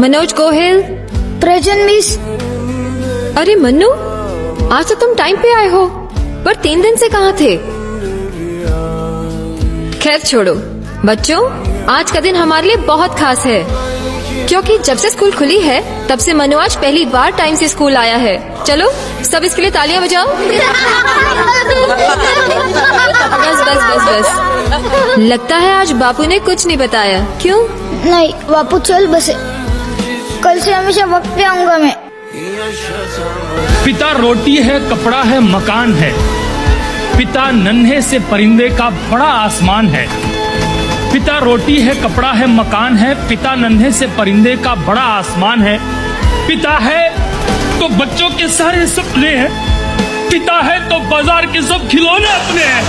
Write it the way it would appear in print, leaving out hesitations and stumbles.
Manoj Gohil. Present miss. अरे मन्नू, आज तो तुम टाइम पे आए हो, पर 3 दिन से कहाँ थे? खैर छोड़ो बच्चों, आज का दिन हमारे लिए बहुत खास है, क्योंकि जब से स्कूल खुली है तब से मनु आज पहली बार टाइम से स्कूल आया है। चलो सब इसके लिए तालियां बजाओ। बस बस बस बस, लगता है आज बापू ने कुछ नहीं बताया। क्यों? नहीं बापू चल बसे, कल से हमेशा वक्त पे आऊंगा मैं। पिता रोटी है, कपड़ा है, मकान है। पिता नन्हे से परिंदे का बड़ा आसमान है। पिता रोटी है, कपड़ा है, मकान है। पिता नन्हे से परिंदे का बड़ा आसमान है। पिता है तो बच्चों के सारे सपने हैं। पिता है तो बाजार के सब खिलौने अपने हैं।